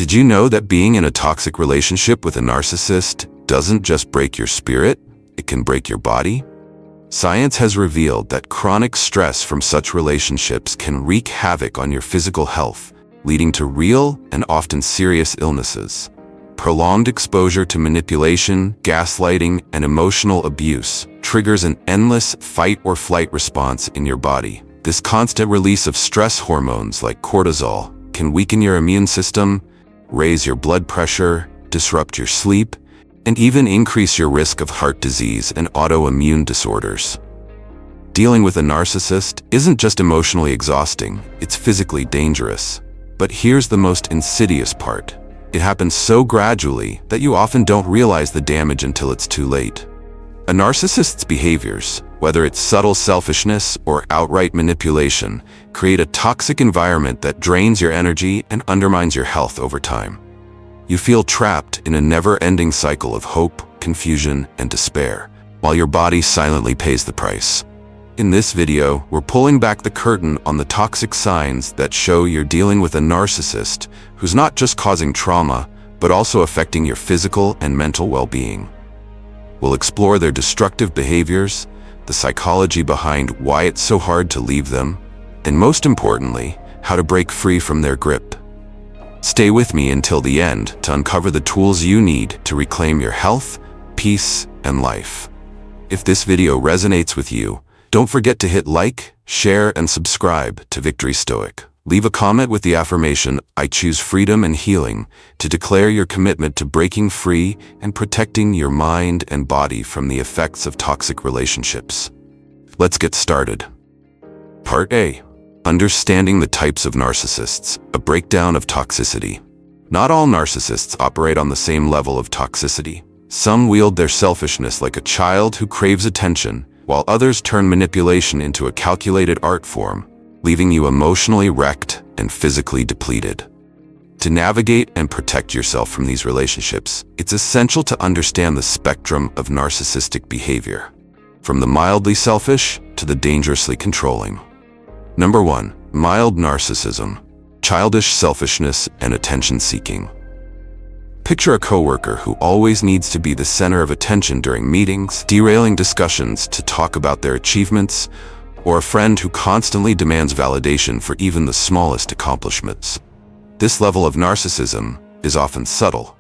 Did you know that being in a toxic relationship with a narcissist doesn't just break your spirit, it can break your body? Science has revealed that chronic stress from such relationships can wreak havoc on your physical health, leading to real and often serious illnesses. Prolonged exposure to manipulation, gaslighting, and emotional abuse triggers an endless fight-or-flight response in your body. This constant release of stress hormones like cortisol can weaken your immune system, raise your blood pressure, disrupt your sleep, and even increase your risk of heart disease and autoimmune disorders. Dealing with a narcissist isn't just emotionally exhausting, it's physically dangerous. But here's the most insidious part. It happens so gradually that you often don't realize the damage until it's too late. A narcissist's behaviors, whether it's subtle selfishness or outright manipulation, create a toxic environment that drains your energy and undermines your health over time. You feel trapped in a never-ending cycle of hope, confusion, and despair, while your body silently pays the price. In this video, we're pulling back the curtain on the toxic signs that show you're dealing with a narcissist who's not just causing trauma, but also affecting your physical and mental well-being. We'll explore their destructive behaviors, the psychology behind why it's so hard to leave them, and most importantly, how to break free from their grip. Stay with me until the end to uncover the tools you need to reclaim your health, peace, and life. If this video resonates with you, don't forget to hit like, share, and subscribe to Victory Stoic. Leave a comment with the affirmation, "I choose freedom and healing," to declare your commitment to breaking free and protecting your mind and body from the effects of toxic relationships. Let's get started. Part A. Understanding the types of narcissists, a breakdown of toxicity. Not all narcissists operate on the same level of toxicity. Some wield their selfishness like a child who craves attention, while others turn manipulation into a calculated art form, leaving you emotionally wrecked and physically depleted. To navigate and protect yourself from these relationships, it's essential to understand the spectrum of narcissistic behavior, from the mildly selfish to the dangerously controlling. Number 1. Mild narcissism, childish selfishness, and attention-seeking. Picture a coworker who always needs to be the center of attention during meetings, derailing discussions to talk about their achievements, or a friend who constantly demands validation for even the smallest accomplishments. This level of narcissism is often subtle,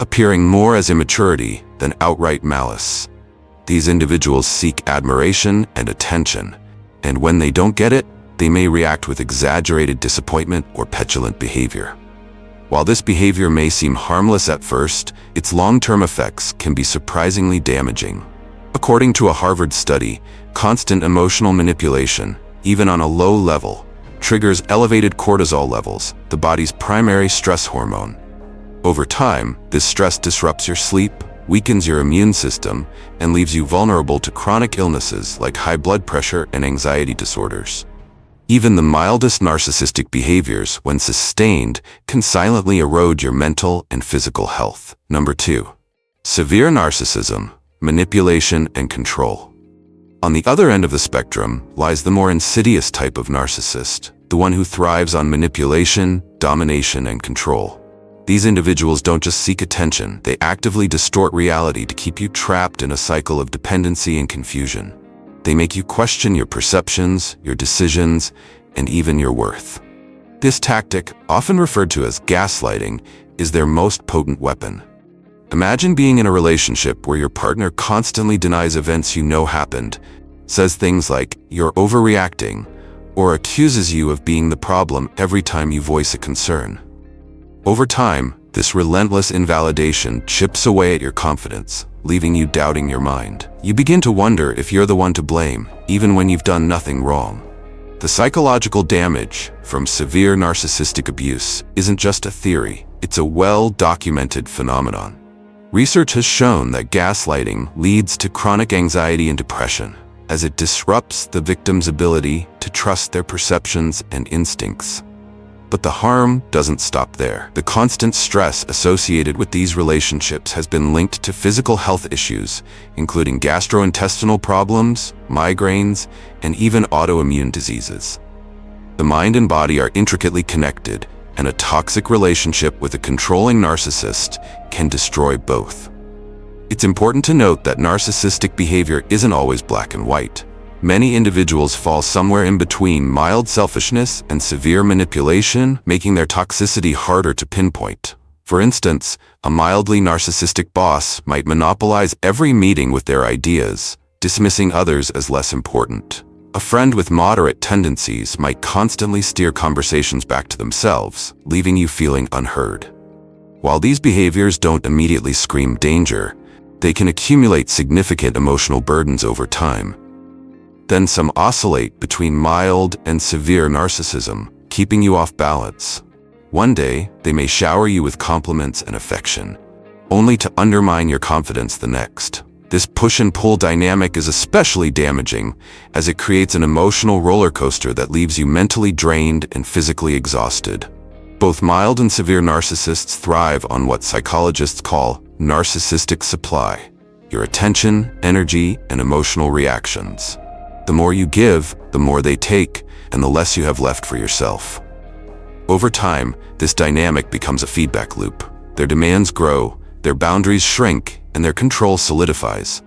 appearing more as immaturity than outright malice. These individuals seek admiration and attention, and when they don't get it, they may react with exaggerated disappointment or petulant behavior. While this behavior may seem harmless at first, its long-term effects can be surprisingly damaging. According to a Harvard study, constant emotional manipulation, even on a low level, triggers elevated cortisol levels, the body's primary stress hormone. Over time, this stress disrupts your sleep, weakens your immune system, and leaves you vulnerable to chronic illnesses like high blood pressure and anxiety disorders. Even the mildest narcissistic behaviors, when sustained, can silently erode your mental and physical health. Number 2. Severe narcissism, manipulation, and control. On the other end of the spectrum lies the more insidious type of narcissist, the one who thrives on manipulation, domination, and control. These individuals don't just seek attention, they actively distort reality to keep you trapped in a cycle of dependency and confusion. They make you question your perceptions, your decisions, and even your worth. This tactic, often referred to as gaslighting, is their most potent weapon. Imagine being in a relationship where your partner constantly denies events you know happened, says things like, "You're overreacting," or accuses you of being the problem every time you voice a concern. Over time, this relentless invalidation chips away at your confidence, leaving you doubting your mind. You begin to wonder if you're the one to blame, even when you've done nothing wrong. The psychological damage from severe narcissistic abuse isn't just a theory, it's a well-documented phenomenon. Research has shown that gaslighting leads to chronic anxiety and depression, as it disrupts the victim's ability to trust their perceptions and instincts. But the harm doesn't stop there. The constant stress associated with these relationships has been linked to physical health issues, including gastrointestinal problems, migraines, and even autoimmune diseases. The mind and body are intricately connected, and a toxic relationship with a controlling narcissist can destroy both. It's important to note that narcissistic behavior isn't always black and white. Many individuals fall somewhere in between mild selfishness and severe manipulation, making their toxicity harder to pinpoint. For instance, a mildly narcissistic boss might monopolize every meeting with their ideas, dismissing others as less important. A friend with moderate tendencies might constantly steer conversations back to themselves, leaving you feeling unheard. While these behaviors don't immediately scream danger, they can accumulate significant emotional burdens over time. Then some oscillate between mild and severe narcissism, keeping you off balance. One day, they may shower you with compliments and affection, only to undermine your confidence the next. This push and pull dynamic is especially damaging, as it creates an emotional roller coaster that leaves you mentally drained and physically exhausted. Both mild and severe narcissists thrive on what psychologists call narcissistic supply: your attention, energy, and emotional reactions. The more you give, the more they take, and the less you have left for yourself. Over time, this dynamic becomes a feedback loop. Their demands grow, their boundaries shrink, and their control solidifies.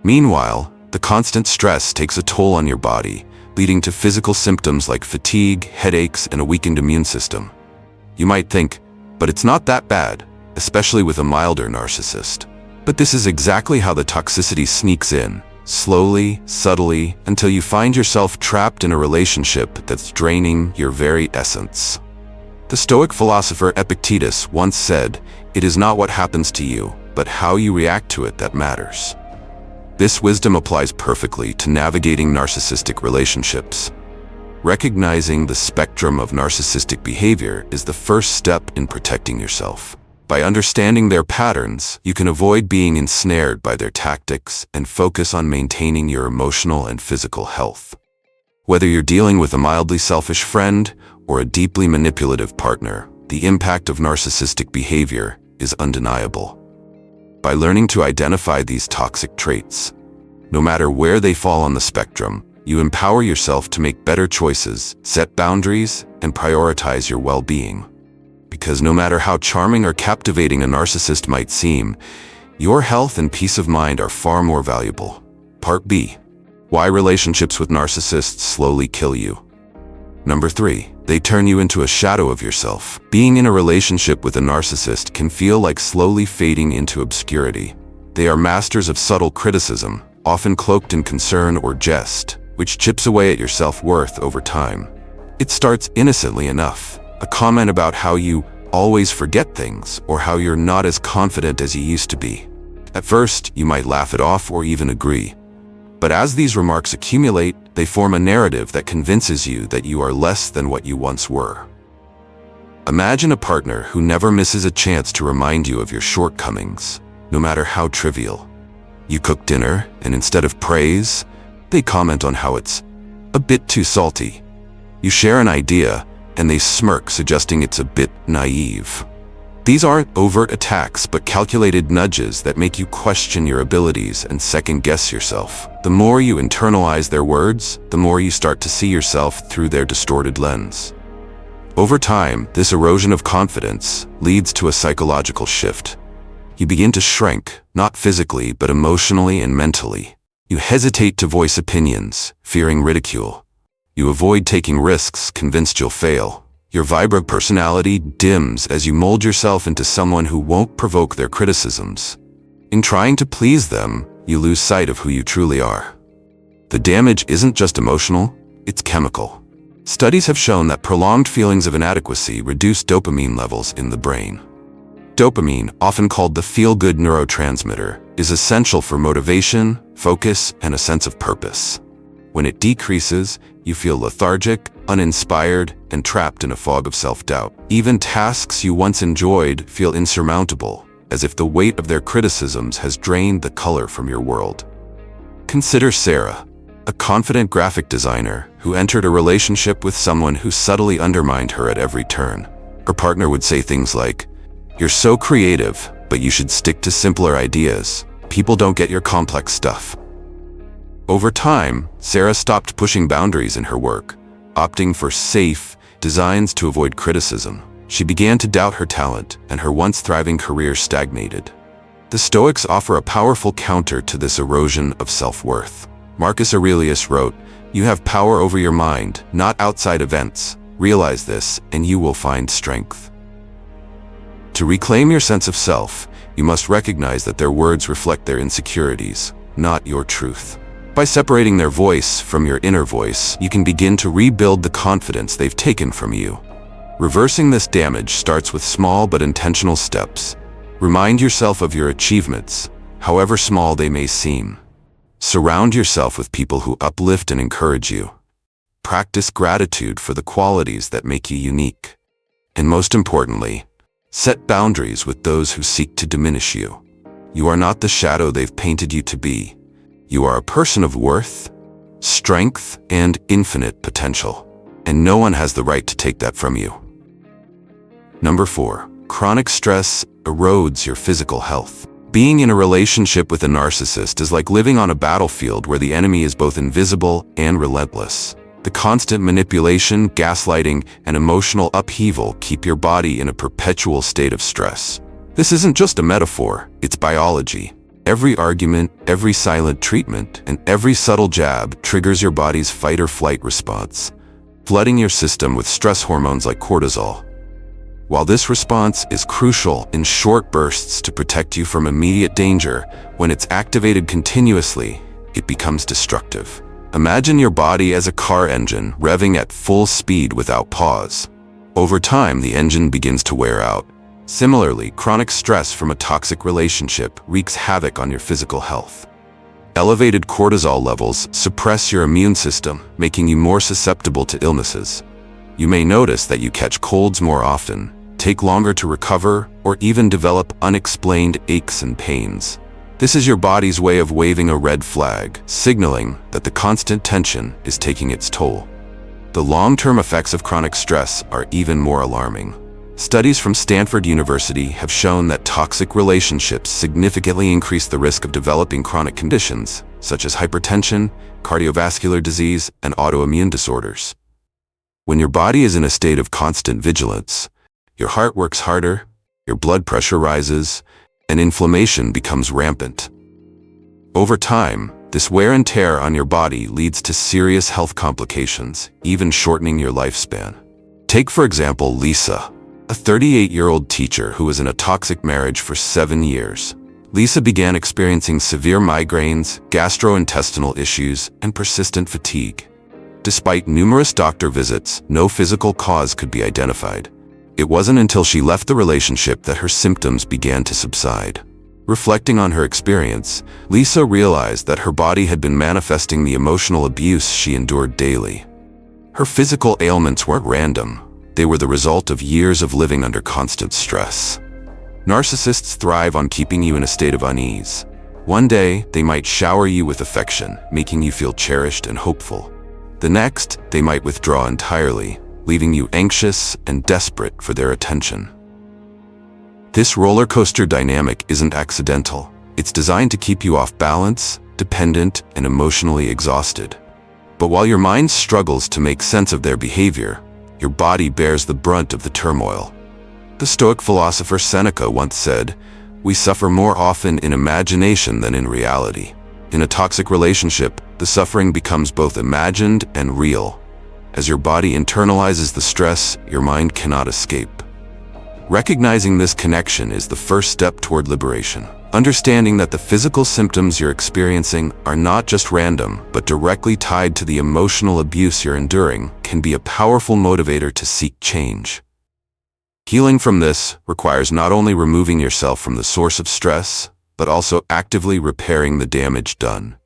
Meanwhile, the constant stress takes a toll on your body, leading to physical symptoms like fatigue, headaches, and a weakened immune system. You might think, but it's not that bad, especially with a milder narcissist. But this is exactly how the toxicity sneaks in, slowly, subtly, until you find yourself trapped in a relationship that's draining your very essence. The Stoic philosopher Epictetus once said, "It is not what happens to you, but how you react to it that matters." This wisdom applies perfectly to navigating narcissistic relationships. Recognizing the spectrum of narcissistic behavior is the first step in protecting yourself. By understanding their patterns, you can avoid being ensnared by their tactics and focus on maintaining your emotional and physical health. Whether you're dealing with a mildly selfish friend or a deeply manipulative partner, the impact of narcissistic behavior is undeniable. By learning to identify these toxic traits, no matter where they fall on the spectrum, you empower yourself to make better choices, set boundaries, and prioritize your well-being. Because no matter how charming or captivating a narcissist might seem, your health and peace of mind are far more valuable. Part B. Why relationships with narcissists slowly kill you. Number 3. They turn you into a shadow of yourself. Being in a relationship with a narcissist can feel like slowly fading into obscurity. They are masters of subtle criticism, often cloaked in concern or jest, which chips away at your self-worth over time. It starts innocently enough. A comment about how you always forget things or how you're not as confident as you used to be. At first, you might laugh it off or even agree. But as these remarks accumulate, they form a narrative that convinces you that you are less than what you once were. Imagine a partner who never misses a chance to remind you of your shortcomings, no matter how trivial. You cook dinner, and instead of praise, they comment on how it's a bit too salty. You share an idea, and they smirk, suggesting it's a bit naive. These aren't overt attacks, but calculated nudges that make you question your abilities and second-guess yourself. The more you internalize their words, the more you start to see yourself through their distorted lens. Over time, this erosion of confidence leads to a psychological shift. You begin to shrink, not physically, but emotionally and mentally. You hesitate to voice opinions, fearing ridicule. You avoid taking risks, convinced you'll fail. Your vibrant personality dims as you mold yourself into someone who won't provoke their criticisms. In trying to please them, you lose sight of who you truly are. The damage isn't just emotional, it's chemical. Studies have shown that prolonged feelings of inadequacy reduce dopamine levels in the brain. Dopamine, often called the feel-good neurotransmitter, is essential for motivation, focus, and a sense of purpose. When it decreases, you feel lethargic, uninspired, and trapped in a fog of self-doubt. Even tasks you once enjoyed feel insurmountable, as if the weight of their criticisms has drained the color from your world. Consider Sarah, a confident graphic designer who entered a relationship with someone who subtly undermined her at every turn. Her partner would say things like, "You're so creative, but you should stick to simpler ideas. People don't get your complex stuff." Over time, Sarah stopped pushing boundaries in her work, opting for safe designs to avoid criticism. She began to doubt her talent, and her once thriving career stagnated. The Stoics offer a powerful counter to this erosion of self-worth. Marcus Aurelius wrote, "You have power over your mind, not outside events. Realize this, and you will find strength." To reclaim your sense of self, you must recognize that their words reflect their insecurities, not your truth. By separating their voice from your inner voice, you can begin to rebuild the confidence they've taken from you. Reversing this damage starts with small but intentional steps. Remind yourself of your achievements, however small they may seem. Surround yourself with people who uplift and encourage you. Practice gratitude for the qualities that make you unique. And most importantly, set boundaries with those who seek to diminish you. You are not the shadow they've painted you to be. You are a person of worth, strength, and infinite potential. And no one has the right to take that from you. Number 4. Chronic stress erodes your physical health. Being in a relationship with a narcissist is like living on a battlefield where the enemy is both invisible and relentless. The constant manipulation, gaslighting, and emotional upheaval keep your body in a perpetual state of stress. This isn't just a metaphor, it's biology. Every argument, every silent treatment, and every subtle jab triggers your body's fight-or-flight response, flooding your system with stress hormones like cortisol. While this response is crucial in short bursts to protect you from immediate danger, when it's activated continuously, it becomes destructive. Imagine your body as a car engine revving at full speed without pause. Over time, the engine begins to wear out. Similarly, chronic stress from a toxic relationship wreaks havoc on your physical health. Elevated cortisol levels suppress your immune system, making you more susceptible to illnesses. You may notice that you catch colds more often, take longer to recover, or even develop unexplained aches and pains. This is your body's way of waving a red flag, signaling that the constant tension is taking its toll. The long-term effects of chronic stress are even more alarming. Studies from Stanford University have shown that toxic relationships significantly increase the risk of developing chronic conditions, such as hypertension, cardiovascular disease, and autoimmune disorders. When your body is in a state of constant vigilance, your heart works harder, your blood pressure rises, and inflammation becomes rampant. Over time, this wear and tear on your body leads to serious health complications, even shortening your lifespan. Take, for example, Lisa, a 38-year-old teacher who was in a toxic marriage for 7 years. Lisa began experiencing severe migraines, gastrointestinal issues, and persistent fatigue. Despite numerous doctor visits, no physical cause could be identified. It wasn't until she left the relationship that her symptoms began to subside. Reflecting on her experience, Lisa realized that her body had been manifesting the emotional abuse she endured daily. Her physical ailments weren't random. They were the result of years of living under constant stress. Narcissists thrive on keeping you in a state of unease. One day, they might shower you with affection, making you feel cherished and hopeful. The next, they might withdraw entirely, leaving you anxious and desperate for their attention. This roller coaster dynamic isn't accidental. It's designed to keep you off balance, dependent, and emotionally exhausted. But while your mind struggles to make sense of their behavior, your body bears the brunt of the turmoil. The Stoic philosopher Seneca once said, "We suffer more often in imagination than in reality." In a toxic relationship, the suffering becomes both imagined and real. As your body internalizes the stress, your mind cannot escape. Recognizing this connection is the first step toward liberation. Understanding that the physical symptoms you're experiencing are not just random, but directly tied to the emotional abuse you're enduring, can be a powerful motivator to seek change. Healing from this requires not only removing yourself from the source of stress, but also actively repairing the damage done.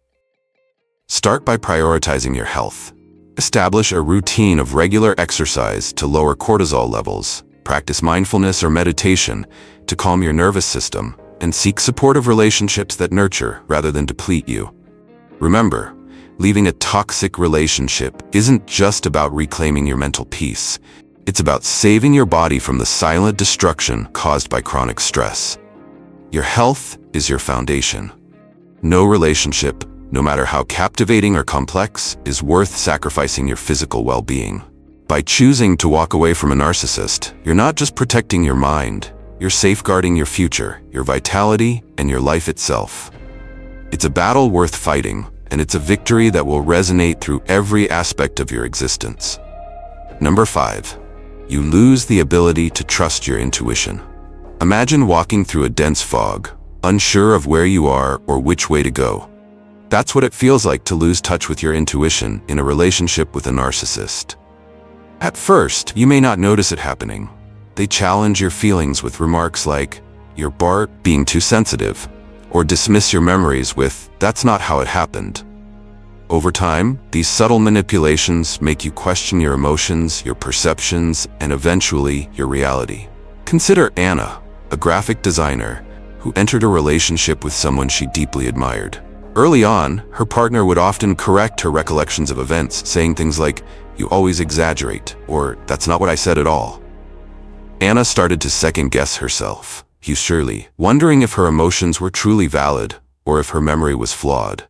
Start by prioritizing your health. Establish a routine of regular exercise to lower cortisol levels, practice mindfulness or meditation to calm your nervous system, and seek supportive relationships that nurture rather than deplete you. Remember, leaving a toxic relationship isn't just about reclaiming your mental peace. It's about saving your body from the silent destruction caused by chronic stress. Your health is your foundation. No relationship, no matter how captivating or complex, is worth sacrificing your physical well-being. By choosing to walk away from a narcissist, you're not just protecting your mind, you're safeguarding your future, your vitality, and your life itself. It's a battle worth fighting, and it's a victory that will resonate through every aspect of your existence. Number 5. You lose the ability to trust your intuition. Imagine walking through a dense fog, unsure of where you are or which way to go. That's what it feels like to lose touch with your intuition in a relationship with a narcissist. At first, you may not notice it happening. They challenge your feelings with remarks like, "You're being too sensitive," or dismiss your memories with, "That's not how it happened." Over time, these subtle manipulations make you question your emotions, your perceptions, and eventually, your reality. Consider Anna, a graphic designer, who entered a relationship with someone she deeply admired. Early on, her partner would often correct her recollections of events, saying things like, "You always exaggerate," or "That's not what I said at all." Anna started to second-guess herself, surely, wondering if her emotions were truly valid, or if her memory was flawed.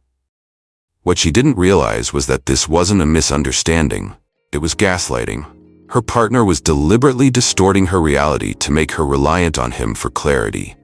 What she didn't realize was that this wasn't a misunderstanding, it was gaslighting. Her partner was deliberately distorting her reality to make her reliant on him for clarity.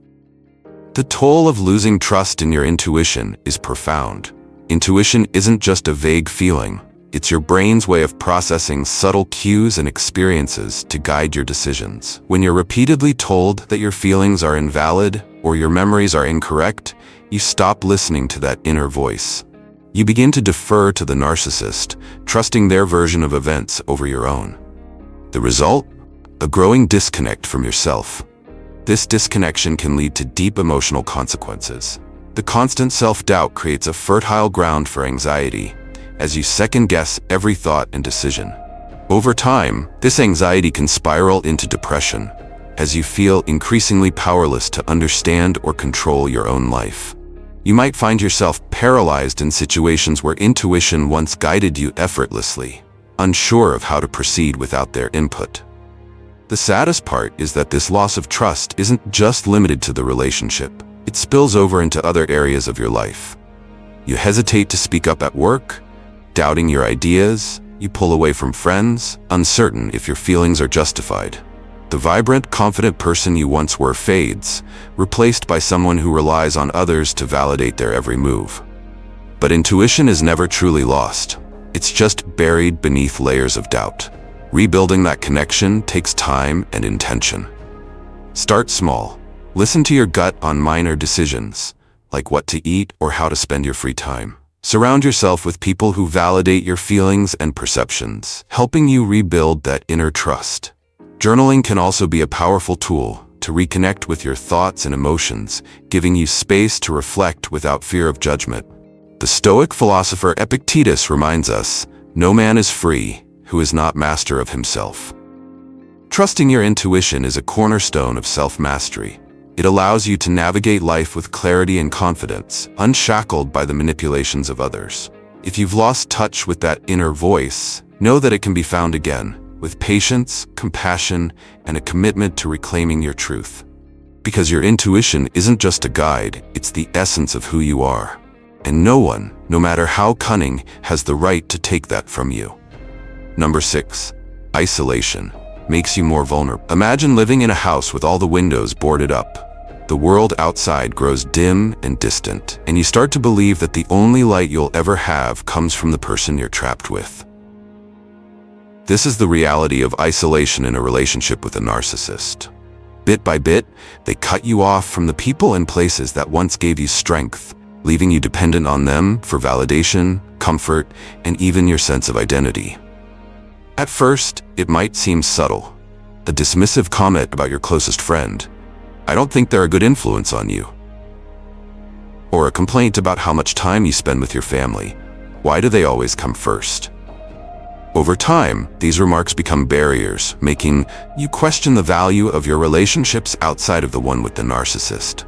The toll of losing trust in your intuition is profound. Intuition isn't just a vague feeling. It's your brain's way of processing subtle cues and experiences to guide your decisions. When you're repeatedly told that your feelings are invalid or your memories are incorrect, you stop listening to that inner voice. You begin to defer to the narcissist, trusting their version of events over your own. The result? A growing disconnect from yourself. This disconnection can lead to deep emotional consequences. The constant self-doubt creates a fertile ground for anxiety, as you second-guess every thought and decision. Over time, this anxiety can spiral into depression, as you feel increasingly powerless to understand or control your own life. You might find yourself paralyzed in situations where intuition once guided you effortlessly, unsure of how to proceed without their input. The saddest part is that this loss of trust isn't just limited to the relationship. It spills over into other areas of your life. You hesitate to speak up at work, doubting your ideas. You pull away from friends, uncertain if your feelings are justified. The vibrant, confident person you once were fades, replaced by someone who relies on others to validate their every move. But intuition is never truly lost. It's just buried beneath layers of doubt. Rebuilding that connection takes time and intention. Start small. Listen to your gut on minor decisions, like what to eat or how to spend your free time. Surround yourself with people who validate your feelings and perceptions, helping you rebuild that inner trust. Journaling can also be a powerful tool to reconnect with your thoughts and emotions, giving you space to reflect without fear of judgment. The Stoic philosopher Epictetus reminds us, "No man is free who is not master of himself." Trusting your intuition is a cornerstone of self-mastery. It allows you to navigate life with clarity and confidence, unshackled by the manipulations of others. If you've lost touch with that inner voice, know that it can be found again, with patience, compassion, and a commitment to reclaiming your truth. Because your intuition isn't just a guide, it's the essence of who you are. And no one, no matter how cunning, has the right to take that from you. Number 6. Isolation makes you more vulnerable. Imagine living in a house with all the windows boarded up. The world outside grows dim and distant, and you start to believe that the only light you'll ever have comes from the person you're trapped with. This is the reality of isolation in a relationship with a narcissist. Bit by bit, they cut you off from the people and places that once gave you strength, leaving you dependent on them for validation, comfort, and even your sense of identity. At first, it might seem subtle. A dismissive comment about your closest friend, "I don't think they're a good influence on you." Or a complaint about how much time you spend with your family. "Why do they always come first?" Over time, these remarks become barriers, making you question the value of your relationships outside of the one with the narcissist.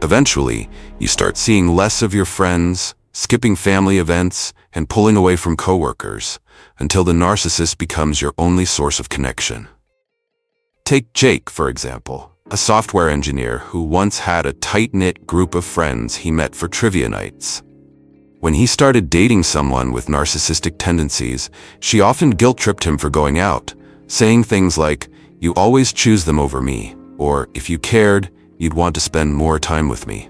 Eventually, you start seeing less of your friends, skipping family events, and pulling away from coworkers, until the narcissist becomes your only source of connection. Take Jake, for example, a software engineer who once had a tight-knit group of friends he met for trivia nights. When he started dating someone with narcissistic tendencies, she often guilt-tripped him for going out, saying things like, "You always choose them over me," or "If you cared, you'd want to spend more time with me."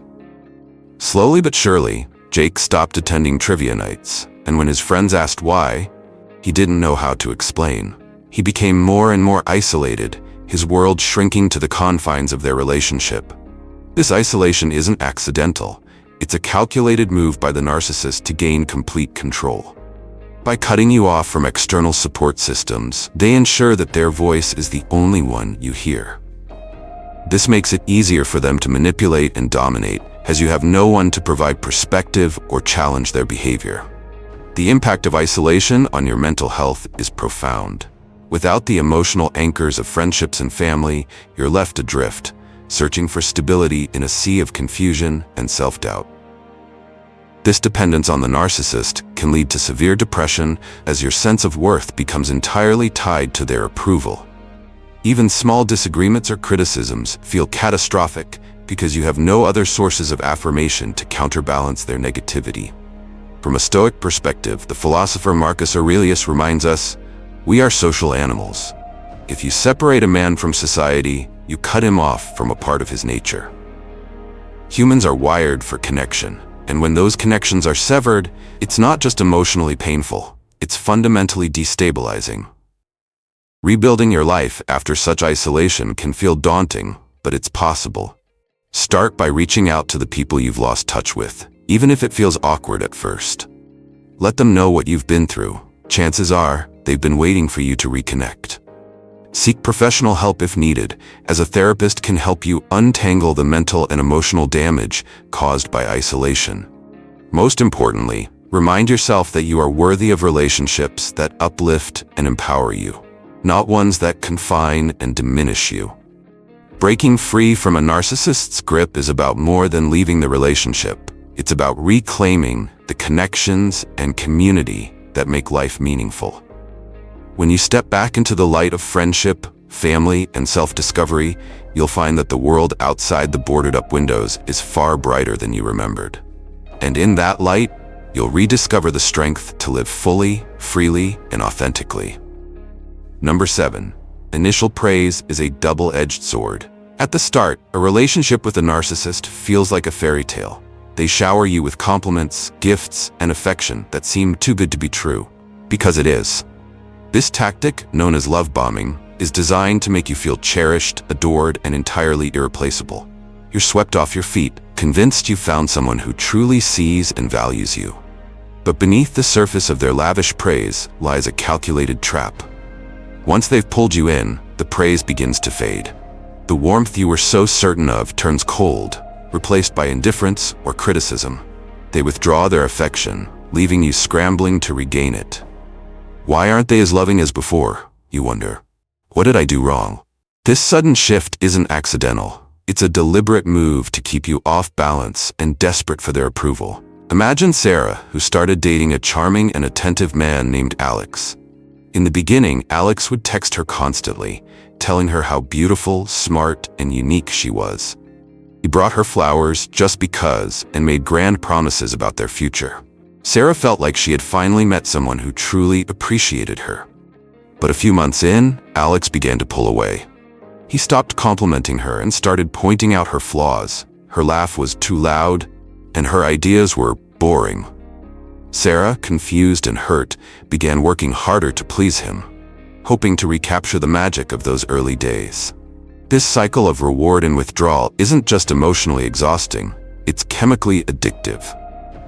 Slowly but surely, Jake stopped attending trivia nights, and when his friends asked why, he didn't know how to explain. He became more and more isolated, his world shrinking to the confines of their relationship. This isolation isn't accidental. It's a calculated move by the narcissist to gain complete control. By cutting you off from external support systems, they ensure that their voice is the only one you hear. This makes it easier for them to manipulate and dominate, as you have no one to provide perspective or challenge their behavior. The impact of isolation on your mental health is profound. Without the emotional anchors of friendships and family, you're left adrift, searching for stability in a sea of confusion and self-doubt. This dependence on the narcissist can lead to severe depression, as your sense of worth becomes entirely tied to their approval. Even small disagreements or criticisms feel catastrophic because you have no other sources of affirmation to counterbalance their negativity. From a Stoic perspective, the philosopher Marcus Aurelius reminds us, "We are social animals. If you separate a man from society, you cut him off from a part of his nature." Humans are wired for connection, and when those connections are severed, it's not just emotionally painful, it's fundamentally destabilizing. Rebuilding your life after such isolation can feel daunting, but it's possible. Start by reaching out to the people you've lost touch with, even if it feels awkward at first. Let them know what you've been through. Chances are, they've been waiting for you to reconnect. Seek professional help if needed, as a therapist can help you untangle the mental and emotional damage caused by isolation. Most importantly, remind yourself that you are worthy of relationships that uplift and empower you, not ones that confine and diminish you. Breaking free from a narcissist's grip is about more than leaving the relationship. It's about reclaiming the connections and community that make life meaningful. When you step back into the light of friendship, family, and self-discovery, you'll find that the world outside the boarded-up windows is far brighter than you remembered. And in that light, you'll rediscover the strength to live fully, freely, and authentically. Number 7. Initial praise is a double-edged sword. At the start, a relationship with a narcissist feels like a fairy tale. They shower you with compliments, gifts, and affection that seem too good to be true, because it is. This tactic, known as love bombing, is designed to make you feel cherished, adored, and entirely irreplaceable. You're swept off your feet, convinced you've found someone who truly sees and values you. But beneath the surface of their lavish praise lies a calculated trap. Once they've pulled you in, the praise begins to fade. The warmth you were so certain of turns cold, replaced by indifference or criticism. They withdraw their affection, leaving you scrambling to regain it. Why aren't they as loving as before, you wonder? What did I do wrong? This sudden shift isn't accidental. It's a deliberate move to keep you off balance and desperate for their approval. Imagine Sarah, who started dating a charming and attentive man named Alex. In the beginning, Alex would text her constantly, telling her how beautiful, smart, and unique she was. He brought her flowers just because and made grand promises about their future. Sarah felt like she had finally met someone who truly appreciated her. But a few months in, Alex began to pull away. He stopped complimenting her and started pointing out her flaws. Her laugh was too loud, and her ideas were boring. Sarah, confused and hurt, began working harder to please him, hoping to recapture the magic of those early days. This cycle of reward and withdrawal isn't just emotionally exhausting, it's chemically addictive.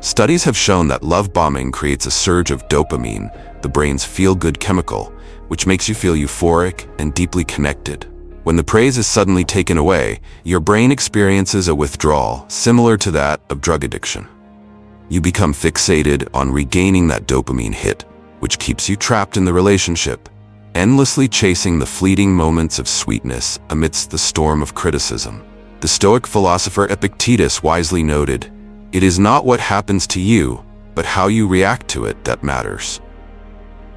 Studies have shown that love bombing creates a surge of dopamine, the brain's feel-good chemical, which makes you feel euphoric and deeply connected. When the praise is suddenly taken away, your brain experiences a withdrawal similar to that of drug addiction. You become fixated on regaining that dopamine hit, which keeps you trapped in the relationship, endlessly chasing the fleeting moments of sweetness amidst the storm of criticism. The Stoic philosopher Epictetus wisely noted, "It is not what happens to you, but how you react to it that matters."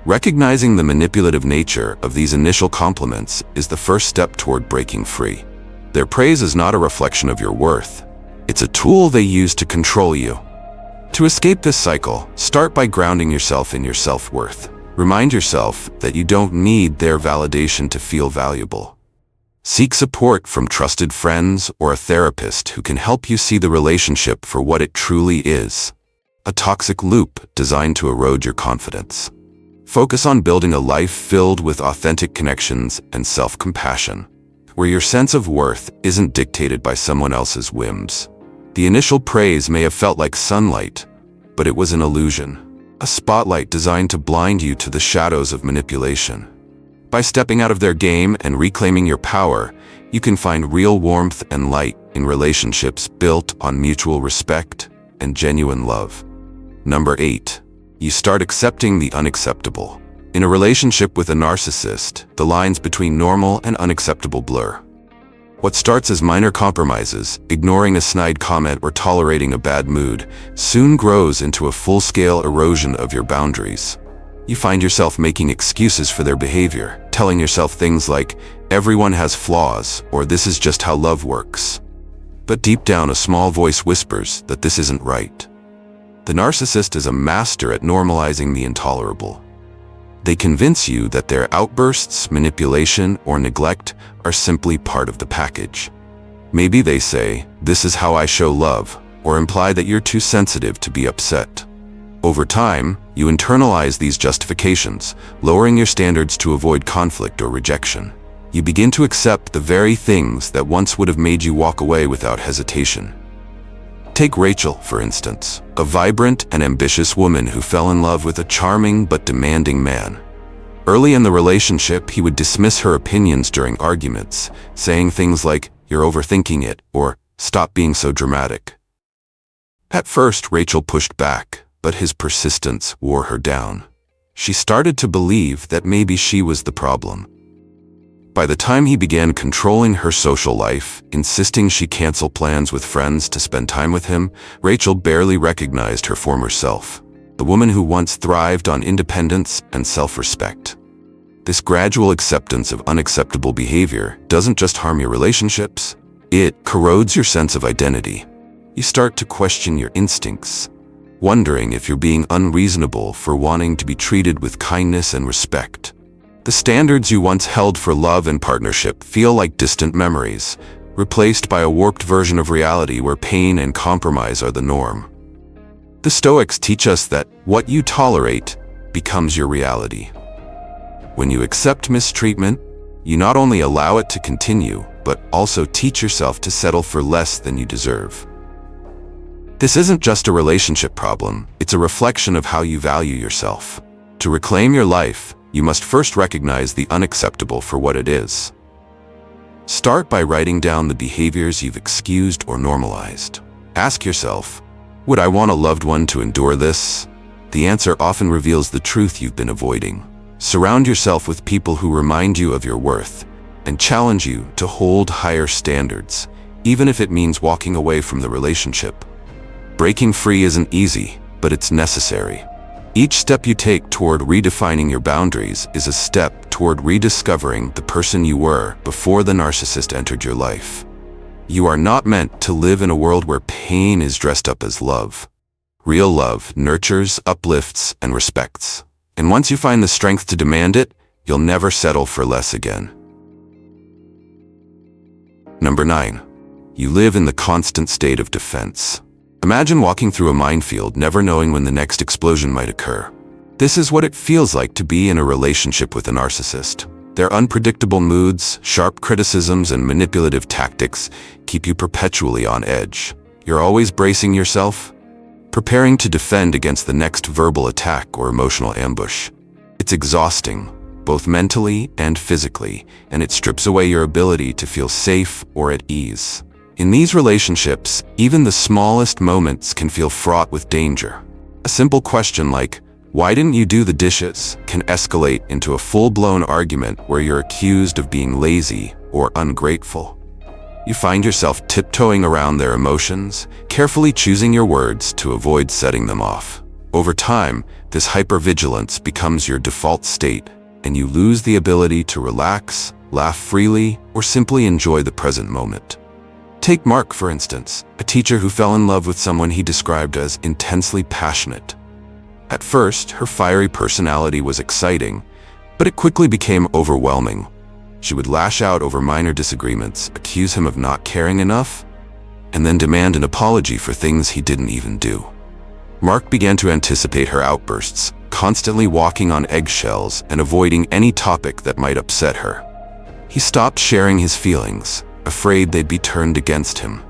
Recognizing the manipulative nature of these initial compliments is the first step toward breaking free. Their praise is not a reflection of your worth. It's a tool they use to control you. To escape this cycle, start by grounding yourself in your self-worth. Remind yourself that you don't need their validation to feel valuable. Seek support from trusted friends or a therapist who can help you see the relationship for what it truly is, a toxic loop designed to erode your confidence. Focus on building a life filled with authentic connections and self-compassion, where your sense of worth isn't dictated by someone else's whims. The initial praise may have felt like sunlight, but it was an illusion, a spotlight designed to blind you to the shadows of manipulation. By stepping out of their game and reclaiming your power, you can find real warmth and light in relationships built on mutual respect and genuine love. Number 8. You start accepting the unacceptable. In a relationship with a narcissist, the lines between normal and unacceptable blur. What starts as minor compromises, ignoring a snide comment or tolerating a bad mood, soon grows into a full-scale erosion of your boundaries. You find yourself making excuses for their behavior, telling yourself things like, "Everyone has flaws," or "This is just how love works." But deep down, a small voice whispers that this isn't right. The narcissist is a master at normalizing the intolerable. They convince you that their outbursts, manipulation, or neglect are simply part of the package. Maybe they say, "This is how I show love," or imply that you're too sensitive to be upset. Over time, you internalize these justifications, lowering your standards to avoid conflict or rejection. You begin to accept the very things that once would have made you walk away without hesitation. Take Rachel, for instance, a vibrant and ambitious woman who fell in love with a charming but demanding man. Early in the relationship, he would dismiss her opinions during arguments, saying things like, "You're overthinking it," or "Stop being so dramatic." At first, Rachel pushed back, but his persistence wore her down. She started to believe that maybe she was the problem. By the time he began controlling her social life, insisting she cancel plans with friends to spend time with him, Rachel barely recognized her former self, the woman who once thrived on independence and self-respect. This gradual acceptance of unacceptable behavior doesn't just harm your relationships, it corrodes your sense of identity. You start to question your instincts, wondering if you're being unreasonable for wanting to be treated with kindness and respect. The standards you once held for love and partnership feel like distant memories, replaced by a warped version of reality where pain and compromise are the norm. The Stoics teach us that what you tolerate becomes your reality. When you accept mistreatment, you not only allow it to continue, but also teach yourself to settle for less than you deserve. This isn't just a relationship problem, it's a reflection of how you value yourself. To reclaim your life, you must first recognize the unacceptable for what it is. Start by writing down the behaviors you've excused or normalized. Ask yourself, would I want a loved one to endure this? The answer often reveals the truth you've been avoiding. Surround yourself with people who remind you of your worth and challenge you to hold higher standards, even if it means walking away from the relationship. Breaking free isn't easy, but it's necessary. Each step you take toward redefining your boundaries is a step toward rediscovering the person you were before the narcissist entered your life. You are not meant to live in a world where pain is dressed up as love. Real love nurtures, uplifts, and respects. And once you find the strength to demand it, you'll never settle for less again. Number 9. You live in the constant state of defense. Imagine walking through a minefield, never knowing when the next explosion might occur. This is what it feels like to be in a relationship with a narcissist. Their unpredictable moods, sharp criticisms, and manipulative tactics keep you perpetually on edge. You're always bracing yourself, preparing to defend against the next verbal attack or emotional ambush. It's exhausting, both mentally and physically, and it strips away your ability to feel safe or at ease. In these relationships, even the smallest moments can feel fraught with danger. A simple question like, "Why didn't you do the dishes?" can escalate into a full-blown argument where you're accused of being lazy or ungrateful. You find yourself tiptoeing around their emotions, carefully choosing your words to avoid setting them off. Over time, this hypervigilance becomes your default state, and you lose the ability to relax, laugh freely, or simply enjoy the present moment. Take Mark, for instance, a teacher who fell in love with someone he described as intensely passionate. At first, her fiery personality was exciting, but it quickly became overwhelming. She would lash out over minor disagreements, accuse him of not caring enough, and then demand an apology for things he didn't even do. Mark began to anticipate her outbursts, constantly walking on eggshells and avoiding any topic that might upset her. He stopped sharing his feelings, afraid they'd be turned against him.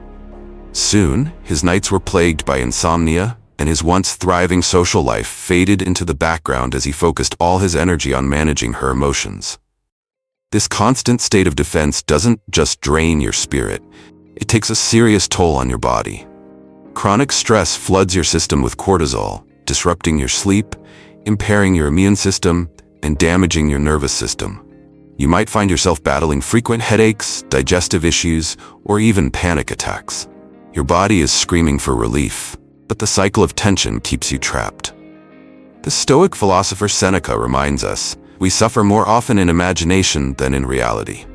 Soon, his nights were plagued by insomnia, and his once thriving social life faded into the background as he focused all his energy on managing her emotions. This constant state of defense doesn't just drain your spirit, it takes a serious toll on your body. Chronic stress floods your system with cortisol, disrupting your sleep, impairing your immune system, and damaging your nervous system. You might find yourself battling frequent headaches, digestive issues, or even panic attacks. Your body is screaming for relief, but the cycle of tension keeps you trapped. The Stoic philosopher Seneca reminds us, we suffer more often in imagination than in reality.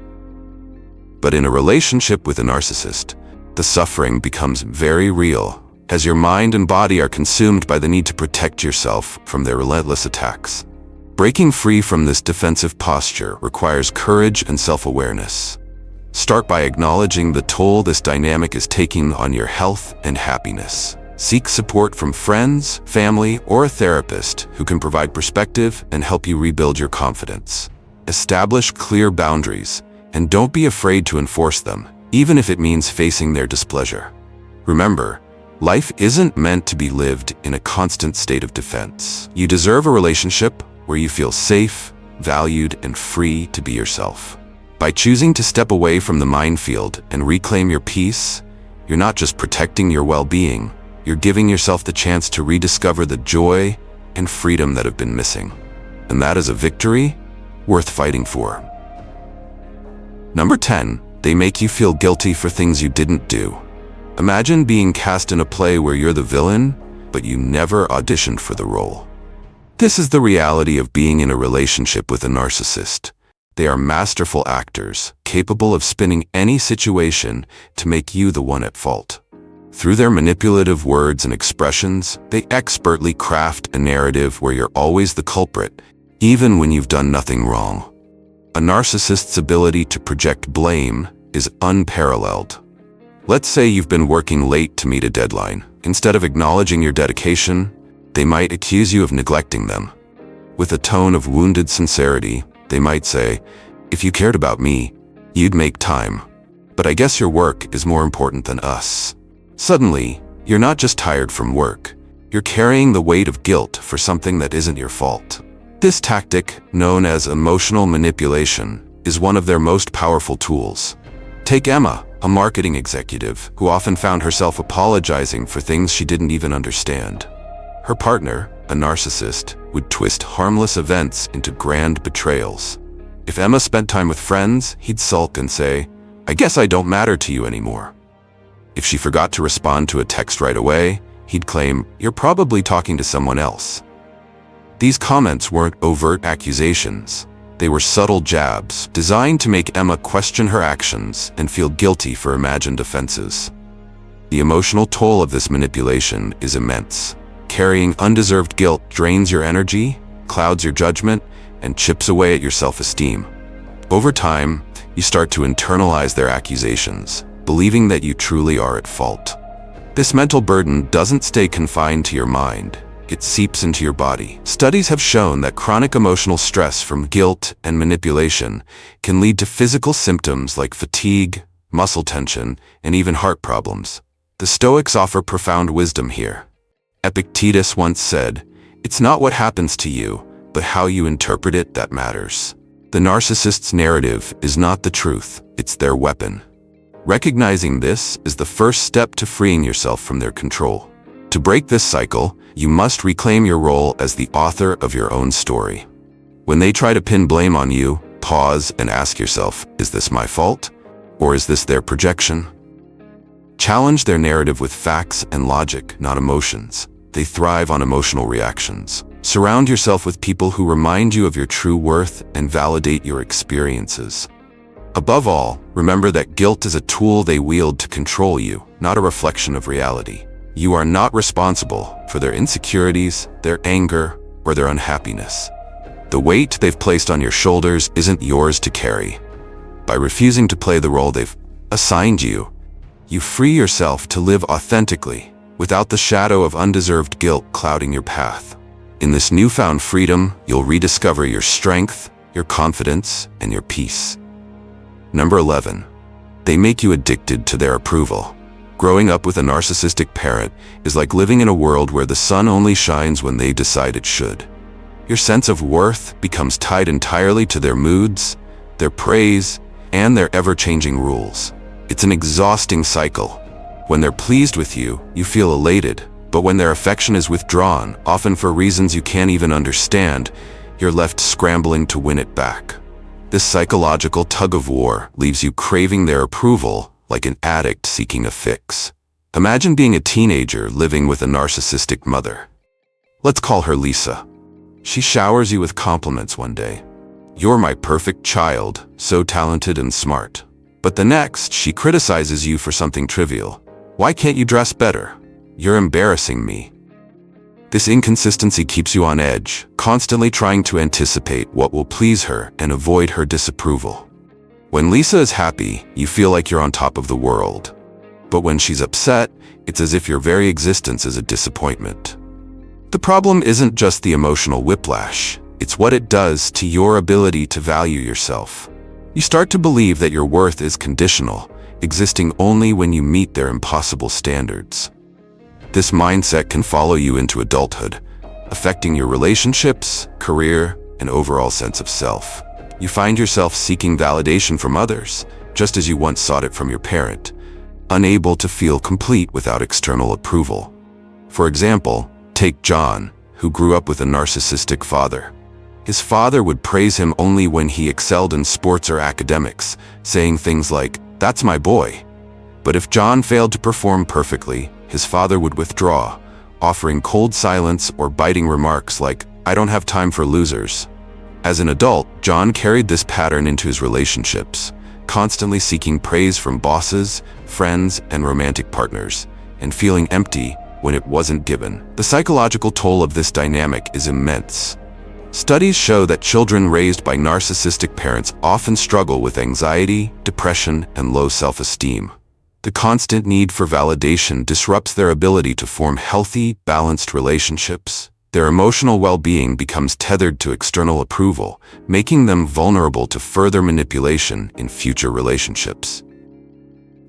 But in a relationship with a narcissist, the suffering becomes very real, as your mind and body are consumed by the need to protect yourself from their relentless attacks. Breaking free from this defensive posture requires courage and self-awareness. Start by acknowledging the toll this dynamic is taking on your health and happiness. Seek support from friends, family, or a therapist who can provide perspective and help you rebuild your confidence. Establish clear boundaries, and don't be afraid to enforce them, even if it means facing their displeasure. Remember, life isn't meant to be lived in a constant state of defense. You deserve a relationship where you feel safe, valued, and free to be yourself. By choosing to step away from the minefield and reclaim your peace, you're not just protecting your well-being, you're giving yourself the chance to rediscover the joy and freedom that have been missing. And that is a victory worth fighting for. Number 10, they make you feel guilty for things you didn't do. Imagine being cast in a play where you're the villain, but you never auditioned for the role. This is the reality of being in a relationship with a narcissist. They are masterful actors, capable of spinning any situation to make you the one at fault. Through their manipulative words and expressions, they expertly craft a narrative where you're always the culprit, even when you've done nothing wrong. A narcissist's ability to project blame is unparalleled. Let's say you've been working late to meet a deadline. Instead of acknowledging your dedication, they might accuse you of neglecting them. With a tone of wounded sincerity, they might say, "If you cared about me, you'd make time. But I guess your work is more important than us." Suddenly, you're not just tired from work, you're carrying the weight of guilt for something that isn't your fault. This tactic, known as emotional manipulation, is one of their most powerful tools. Take Emma, a marketing executive who often found herself apologizing for things she didn't even understand. Her partner, a narcissist, would twist harmless events into grand betrayals. If Emma spent time with friends, he'd sulk and say, "I guess I don't matter to you anymore." If she forgot to respond to a text right away, he'd claim, "You're probably talking to someone else." These comments weren't overt accusations. They were subtle jabs, designed to make Emma question her actions and feel guilty for imagined offenses. The emotional toll of this manipulation is immense. Carrying undeserved guilt drains your energy, clouds your judgment, and chips away at your self-esteem. Over time, you start to internalize their accusations, believing that you truly are at fault. This mental burden doesn't stay confined to your mind. It seeps into your body. Studies have shown that chronic emotional stress from guilt and manipulation can lead to physical symptoms like fatigue, muscle tension, and even heart problems. The Stoics offer profound wisdom here. Epictetus once said, "It's not what happens to you, but how you interpret it that matters." The narcissist's narrative is not the truth, it's their weapon. Recognizing this is the first step to freeing yourself from their control. To break this cycle, you must reclaim your role as the author of your own story. When they try to pin blame on you, pause and ask yourself, is this my fault? Or is this their projection? Challenge their narrative with facts and logic, not emotions. They thrive on emotional reactions. Surround yourself with people who remind you of your true worth and validate your experiences. Above all, remember that guilt is a tool they wield to control you, not a reflection of reality. You are not responsible for their insecurities, their anger, or their unhappiness. The weight they've placed on your shoulders isn't yours to carry. By refusing to play the role they've assigned you, you free yourself to live authentically, without the shadow of undeserved guilt clouding your path. In this newfound freedom, you'll rediscover your strength, your confidence, and your peace. Number 11. They make you addicted to their approval. Growing up with a narcissistic parent is like living in a world where the sun only shines when they decide it should. Your sense of worth becomes tied entirely to their moods, their praise, and their ever-changing rules. It's an exhausting cycle. When they're pleased with you, you feel elated, but when their affection is withdrawn, often for reasons you can't even understand, you're left scrambling to win it back. This psychological tug-of-war leaves you craving their approval like an addict seeking a fix. Imagine being a teenager living with a narcissistic mother. Let's call her Lisa. She showers you with compliments one day. "You're my perfect child, so talented and smart." But the next, she criticizes you for something trivial. "Why can't you dress better? You're embarrassing me." This inconsistency keeps you on edge, constantly trying to anticipate what will please her and avoid her disapproval. When Lisa is happy, you feel like you're on top of the world. But when she's upset, it's as if your very existence is a disappointment. The problem isn't just the emotional whiplash, it's what it does to your ability to value yourself. You start to believe that your worth is conditional, existing only when you meet their impossible standards. This mindset can follow you into adulthood, affecting your relationships, career, and overall sense of self. You find yourself seeking validation from others, just as you once sought it from your parent, unable to feel complete without external approval. For example, take John, who grew up with a narcissistic father. His father would praise him only when he excelled in sports or academics, saying things like, "That's my boy." But if John failed to perform perfectly, his father would withdraw, offering cold silence or biting remarks like, "I don't have time for losers." As an adult, John carried this pattern into his relationships, constantly seeking praise from bosses, friends, and romantic partners, and feeling empty when it wasn't given. The psychological toll of this dynamic is immense. Studies show that children raised by narcissistic parents often struggle with anxiety, depression, and low self-esteem. The constant need for validation disrupts their ability to form healthy, balanced relationships. Their emotional well-being becomes tethered to external approval, making them vulnerable to further manipulation in future relationships.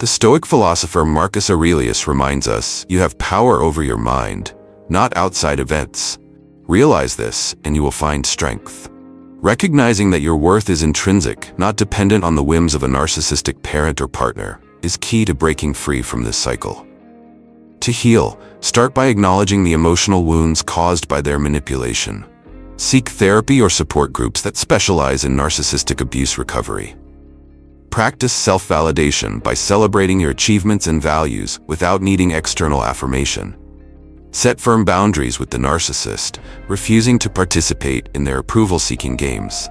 The Stoic philosopher Marcus Aurelius reminds us, "You have power over your mind, not outside events. Realize this, and you will find strength." Recognizing that your worth is intrinsic, not dependent on the whims of a narcissistic parent or partner, is key to breaking free from this cycle. To heal, start by acknowledging the emotional wounds caused by their manipulation. Seek therapy or support groups that specialize in narcissistic abuse recovery. Practice self-validation by celebrating your achievements and values without needing external affirmation. Set firm boundaries with the narcissist, refusing to participate in their approval-seeking games.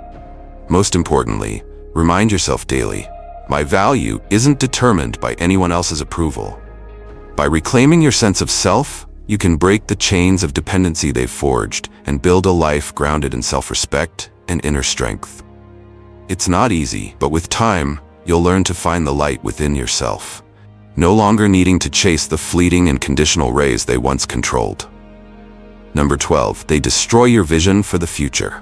Most importantly, remind yourself daily, "My value isn't determined by anyone else's approval." By reclaiming your sense of self, you can break the chains of dependency they've forged and build a life grounded in self-respect and inner strength. It's not easy, but with time, you'll learn to find the light within yourself, no longer needing to chase the fleeting and conditional rays they once controlled. Number 12, they destroy your vision for the future.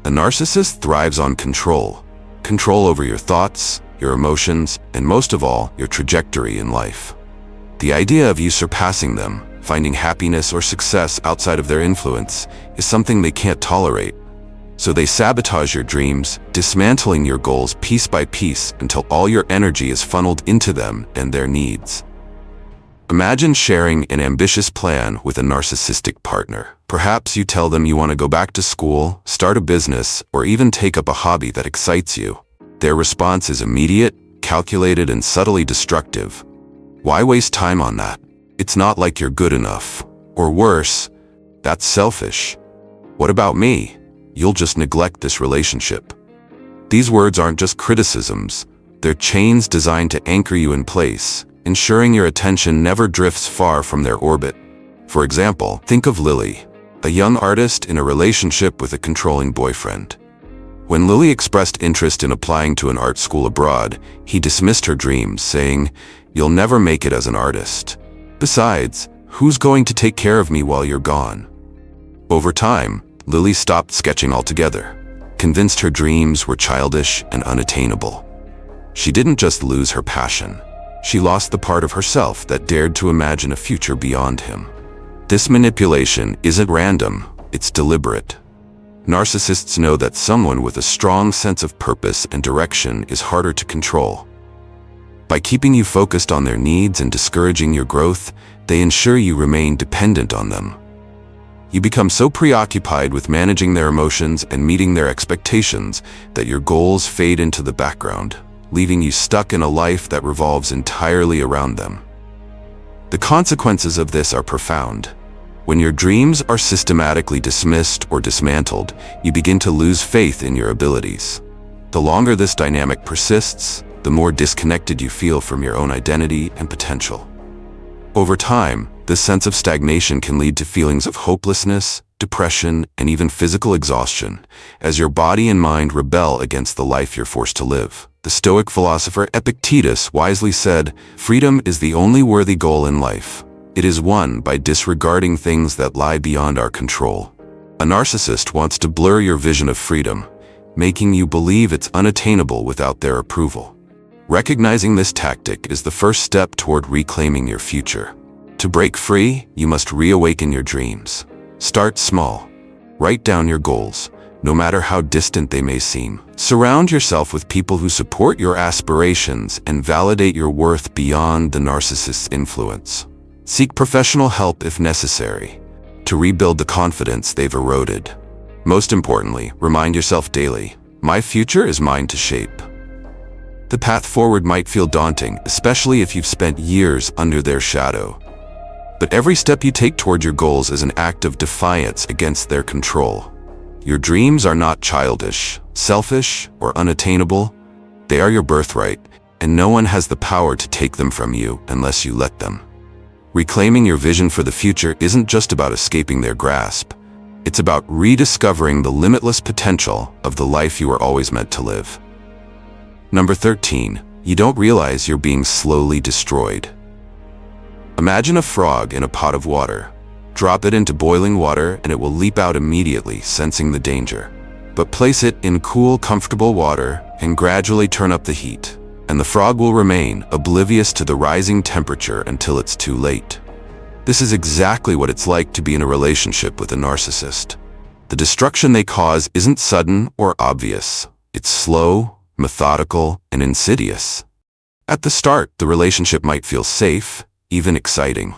A narcissist thrives on control. Control over your thoughts, your emotions, and most of all, your trajectory in life. The idea of you surpassing them, finding happiness or success outside of their influence, is something they can't tolerate. So they sabotage your dreams, dismantling your goals piece by piece until all your energy is funneled into them and their needs. Imagine sharing an ambitious plan with a narcissistic partner. Perhaps you tell them you want to go back to school, start a business, or even take up a hobby that excites you. Their response is immediate, calculated, and subtly destructive. Why waste time on that? It's not like you're good enough. Or worse, that's selfish. What about me? You'll just neglect this relationship. These words aren't just criticisms, they're chains designed to anchor you in place, ensuring your attention never drifts far from their orbit. For example, think of Lily, a young artist in a relationship with a controlling boyfriend. When Lily expressed interest in applying to an art school abroad, he dismissed her dreams, saying, "You'll never make it as an artist. Besides, who's going to take care of me while you're gone?" Over time, Lily stopped sketching altogether, convinced her dreams were childish and unattainable. She didn't just lose her passion, she lost the part of herself that dared to imagine a future beyond him. This manipulation isn't random, it's deliberate. Narcissists know that someone with a strong sense of purpose and direction is harder to control. By keeping you focused on their needs and discouraging your growth, they ensure you remain dependent on them. You become so preoccupied with managing their emotions and meeting their expectations that your goals fade into the background, leaving you stuck in a life that revolves entirely around them. The consequences of this are profound. When your dreams are systematically dismissed or dismantled, you begin to lose faith in your abilities. The longer this dynamic persists, the more disconnected you feel from your own identity and potential. Over time, this sense of stagnation can lead to feelings of hopelessness, depression, and even physical exhaustion, as your body and mind rebel against the life you're forced to live. The Stoic philosopher Epictetus wisely said, "Freedom is the only worthy goal in life. It is won by disregarding things that lie beyond our control." A narcissist wants to blur your vision of freedom, making you believe it's unattainable without their approval. Recognizing this tactic is the first step toward reclaiming your future. To break free, you must reawaken your dreams. Start small. Write down your goals, no matter how distant they may seem. Surround yourself with people who support your aspirations and validate your worth beyond the narcissist's influence. Seek professional help if necessary, to rebuild the confidence they've eroded. Most importantly, remind yourself daily, my future is mine to shape. The path forward might feel daunting, especially if you've spent years under their shadow. But every step you take toward your goals is an act of defiance against their control. Your dreams are not childish, selfish, or unattainable. They are your birthright, and no one has the power to take them from you unless you let them. Reclaiming your vision for the future isn't just about escaping their grasp. It's about rediscovering the limitless potential of the life you were always meant to live. Number 13, you don't realize you're being slowly destroyed. Imagine a frog in a pot of water. Drop it into boiling water and it will leap out immediately, sensing the danger. But place it in cool, comfortable water and gradually turn up the heat, and the frog will remain oblivious to the rising temperature until it's too late. This is exactly what it's like to be in a relationship with a narcissist. The destruction they cause isn't sudden or obvious. It's slow, methodical, and insidious. At the start, the relationship might feel safe, even exciting.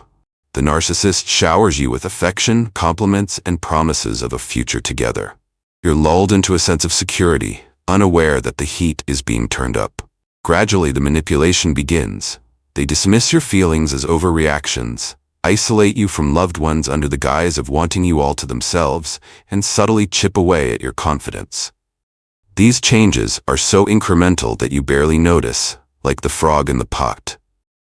The narcissist showers you with affection, compliments, and promises of a future together. You're lulled into a sense of security, unaware that the heat is being turned up. Gradually, the manipulation begins. They dismiss your feelings as overreactions, isolate you from loved ones under the guise of wanting you all to themselves, and subtly chip away at your confidence. These changes are so incremental that you barely notice, like the frog in the pot.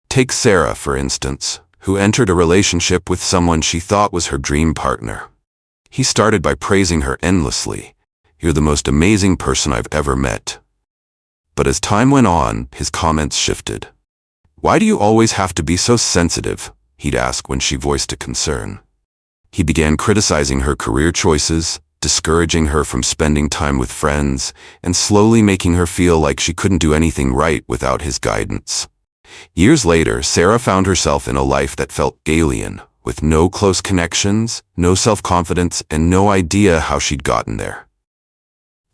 Take Sarah, for instance, who entered a relationship with someone she thought was her dream partner. He started by praising her endlessly. "You're the most amazing person I've ever met." But as time went on, his comments shifted. "Why do you always have to be so sensitive?" he'd ask when she voiced a concern. He began criticizing her career choices, discouraging her from spending time with friends, and slowly making her feel like she couldn't do anything right without his guidance. Years later, Sarah found herself in a life that felt alien, with no close connections, no self-confidence, and no idea how she'd gotten there.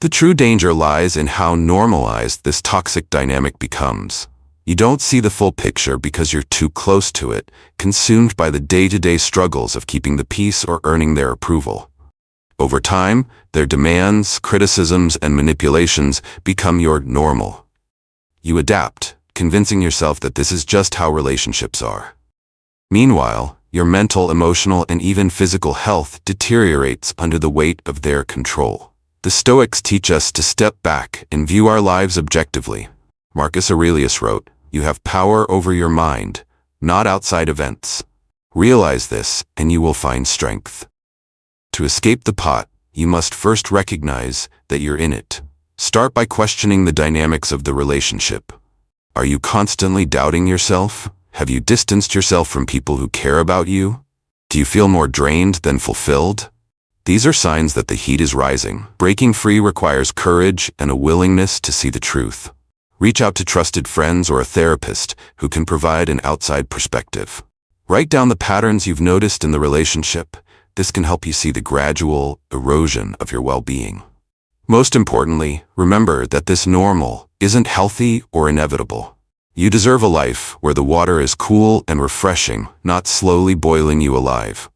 The true danger lies in how normalized this toxic dynamic becomes. You don't see the full picture because you're too close to it, consumed by the day-to-day struggles of keeping the peace or earning their approval. Over time, their demands, criticisms, and manipulations become your normal. You adapt, convincing yourself that this is just how relationships are. Meanwhile, your mental, emotional, and even physical health deteriorates under the weight of their control. The Stoics teach us to step back and view our lives objectively. Marcus Aurelius wrote, "You have power over your mind, not outside events. Realize this, and you will find strength." To escape the pot, you must first recognize that you're in it. Start by questioning the dynamics of the relationship. Are you constantly doubting yourself? Have you distanced yourself from people who care about you? Do you feel more drained than fulfilled? These are signs that the heat is rising. Breaking free requires courage and a willingness to see the truth. Reach out to trusted friends or a therapist who can provide an outside perspective. Write down the patterns you've noticed in the relationship. This can help you see the gradual erosion of your well-being. Most importantly, remember that this normal isn't healthy or inevitable. You deserve a life where the water is cool and refreshing, not slowly boiling you alive.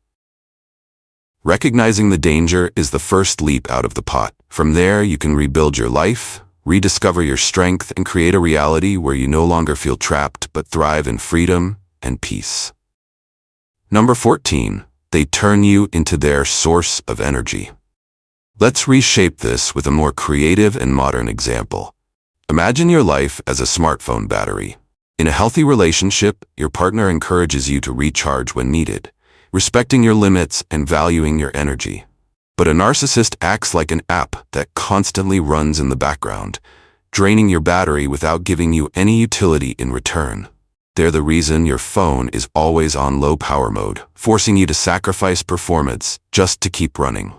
Recognizing the danger is the first leap out of the pot. From there, you can rebuild your life, rediscover your strength, and create a reality where you no longer feel trapped but thrive in freedom and peace. Number 14. They turn you into their source of energy. Let's reshape this with a more creative and modern example. Imagine your life as a smartphone battery. In a healthy relationship, your partner encourages you to recharge when needed, respecting your limits and valuing your energy. But a narcissist acts like an app that constantly runs in the background, draining your battery without giving you any utility in return. They're the reason your phone is always on low power mode, forcing you to sacrifice performance just to keep running.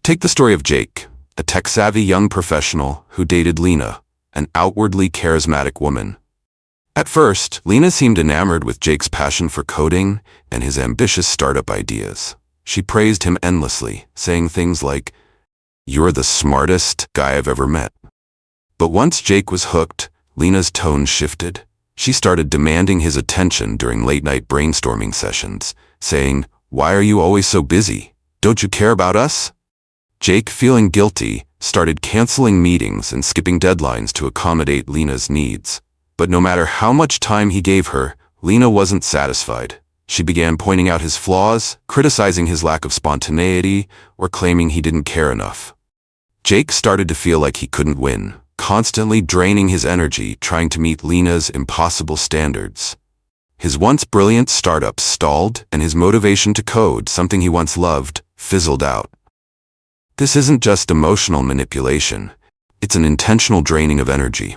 Take the story of Jake, a tech-savvy young professional who dated Lena, an outwardly charismatic woman. At first, Lena seemed enamored with Jake's passion for coding and his ambitious startup ideas. She praised him endlessly, saying things like, "You're the smartest guy I've ever met." But once Jake was hooked, Lena's tone shifted. She started demanding his attention during late-night brainstorming sessions, saying, "Why are you always so busy? Don't you care about us?" Jake, feeling guilty, started canceling meetings and skipping deadlines to accommodate Lena's needs. But no matter how much time he gave her, Lena wasn't satisfied. She began pointing out his flaws, criticizing his lack of spontaneity, or claiming he didn't care enough. Jake started to feel like he couldn't win, constantly draining his energy trying to meet Lena's impossible standards. His once brilliant startup stalled, and his motivation to code, something he once loved, fizzled out. This isn't just emotional manipulation, it's an intentional draining of energy.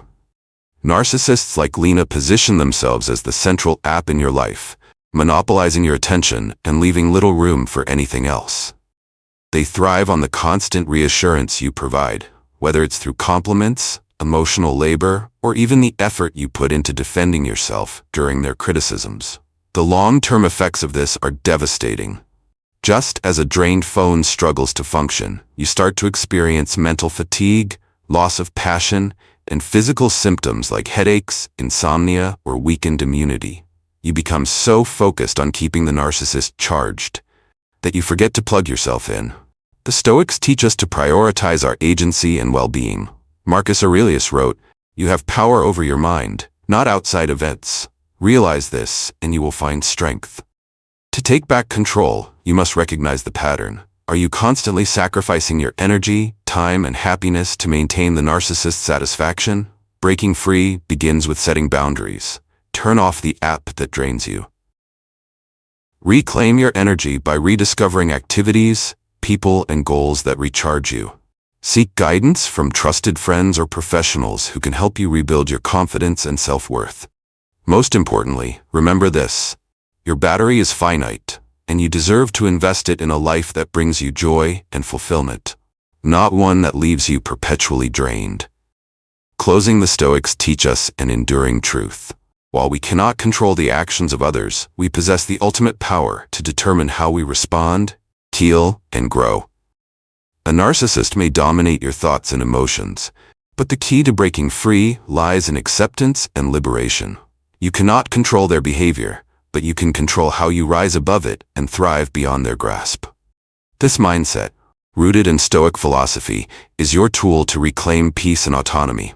Narcissists like Lena position themselves as the central app in your life, monopolizing your attention and leaving little room for anything else. They thrive on the constant reassurance you provide, whether it's through compliments, emotional labor, or even the effort you put into defending yourself during their criticisms. The long-term effects of this are devastating. Just as a drained phone struggles to function, you start to experience mental fatigue, loss of passion, and physical symptoms like headaches, insomnia, or weakened immunity. You become so focused on keeping the narcissist charged that you forget to plug yourself in. The Stoics teach us to prioritize our agency and well-being. Marcus Aurelius wrote, "You have power over your mind, not outside events. Realize this, and you will find strength." To take back control, you must recognize the pattern. Are you constantly sacrificing your energy, time, and happiness to maintain the narcissist's satisfaction? Breaking free begins with setting boundaries. Turn off the app that drains you. Reclaim your energy by rediscovering activities, people, and goals that recharge you. Seek guidance from trusted friends or professionals who can help you rebuild your confidence and self-worth. Most importantly, remember this: your battery is finite, and you deserve to invest it in a life that brings you joy and fulfillment, not one that leaves you perpetually drained. Closing, the Stoics teach us an enduring truth. While we cannot control the actions of others, we possess the ultimate power to determine how we respond, heal, and grow. A narcissist may dominate your thoughts and emotions, but the key to breaking free lies in acceptance and liberation. You cannot control their behavior, but you can control how you rise above it and thrive beyond their grasp. This mindset, rooted in Stoic philosophy, is your tool to reclaim peace and autonomy.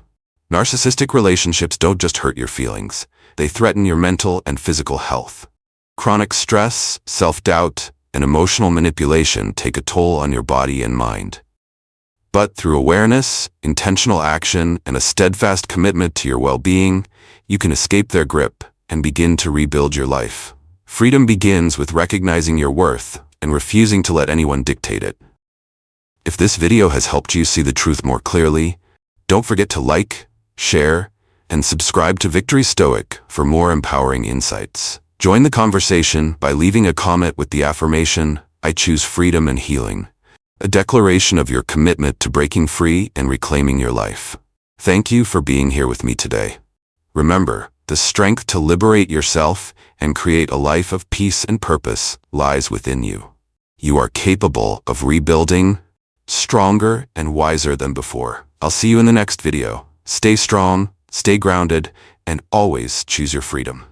Narcissistic relationships don't just hurt your feelings, they threaten your mental and physical health. Chronic stress, self-doubt, and emotional manipulation take a toll on your body and mind. But through awareness, intentional action, and a steadfast commitment to your well-being, you can escape their grip and begin to rebuild your life. Freedom begins with recognizing your worth and refusing to let anyone dictate it. If this video has helped you see the truth more clearly, don't forget to like, share, and subscribe to Victory Stoic for more empowering insights. Join the conversation by leaving a comment with the affirmation, "I choose freedom and healing," a declaration of your commitment to breaking free and reclaiming your life. Thank you for being here with me today. Remember, the strength to liberate yourself and create a life of peace and purpose lies within you. You are capable of rebuilding, stronger and wiser than before. I'll see you in the next video. Stay strong, stay grounded, and always choose your freedom.